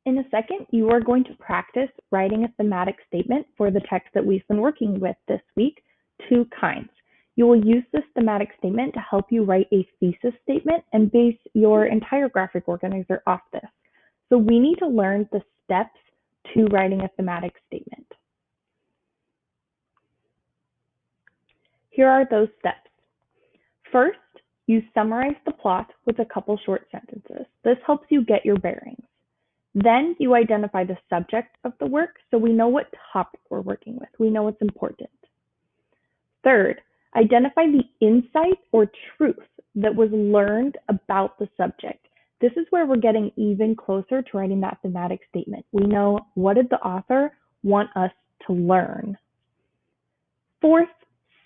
In a second, you are going to practice writing a thematic statement for the text that we've been working with this week, two kinds. You will use this thematic statement to help you write a thesis statement and base your entire graphic organizer off this. So we need to learn the steps to writing a thematic statement. Here are those steps. First, you summarize the plot with a couple short sentences. This helps you get your bearings. Then you identify the subject of the work so we know what topic we're working with. We know what's important. Third, identify the insight or truth that was learned about the subject. This is where we're getting even closer to writing that thematic statement. We know, what did the author want us to learn? Fourth,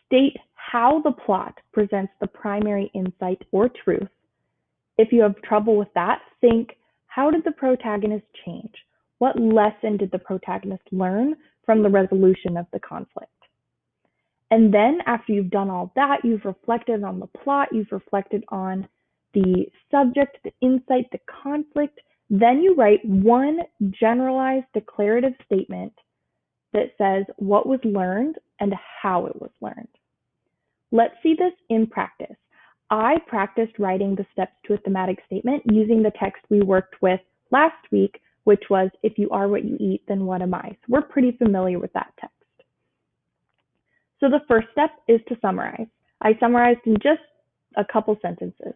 state how the plot presents the primary insight or truth. If you have trouble with that, think, how did the protagonist change? What lesson did the protagonist learn from the resolution of the conflict? And then after you've done all that, you've reflected on the plot, you've reflected on the subject, the insight, the conflict, then you write one generalized declarative statement that says what was learned and how it was learned. Let's see this in practice. I practiced writing the steps to a thematic statement using the text we worked with last week, which was, if you are what you eat, then what am I? So we're pretty familiar with that text. So the first step is to summarize. I summarized in just a couple sentences.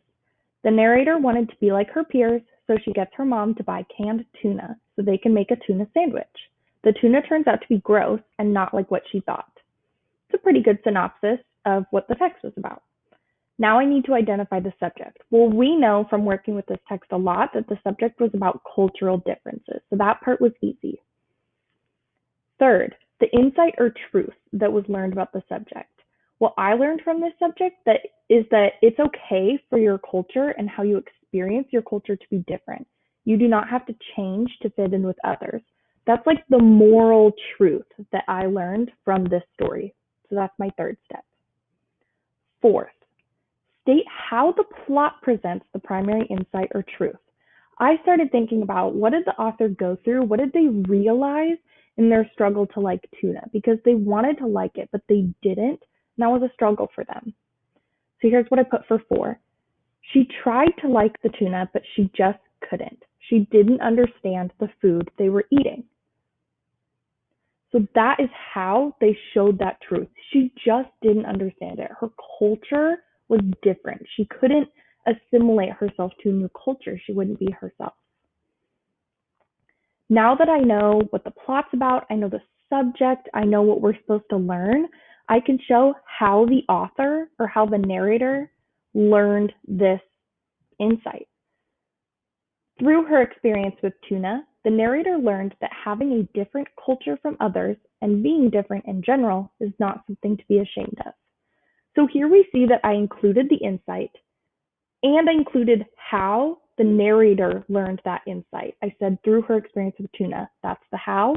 The narrator wanted to be like her peers, so she gets her mom to buy canned tuna so they can make a tuna sandwich. The tuna turns out to be gross and not like what she thought. It's a pretty good synopsis of what the text was about. Now I need to identify the subject. Well, we know from working with this text a lot that the subject was about cultural differences, so that part was easy. Third, the insight or truth that was learned about the subject. What I learned from this subject is that it's okay for your culture and how you experience your culture to be different. You do not have to change to fit in with others. That's like the moral truth that I learned from this story. So that's my third step. Fourth, state how the plot presents the primary insight or truth. I started thinking about, what did the author go through? What did they realize in their struggle to like tuna? Because they wanted to like it, but they didn't. And that was a struggle for them. So here's what I put for 4. She tried to like the tuna, but she just couldn't. She didn't understand the food they were eating. So that is how they showed that truth. She just didn't understand it. Her culture was different. She couldn't assimilate herself to a new culture. She wouldn't be herself. Now that I know what the plot's about, I know the subject, I know what we're supposed to learn, I can show how the author or how the narrator learned this insight. Through her experience with tuna, the narrator learned that having a different culture from others and being different in general is not something to be ashamed of. So here we see that I included the insight and I included how the narrator learned that insight. I said through her experience with tuna, that's the how.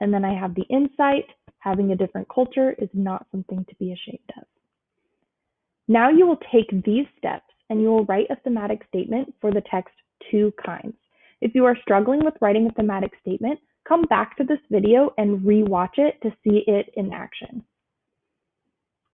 And then I have the insight, having a different culture is not something to be ashamed of. Now you will take these steps and you will write a thematic statement for the text two kinds. If you are struggling with writing a thematic statement, come back to this video and re-watch it to see it in action.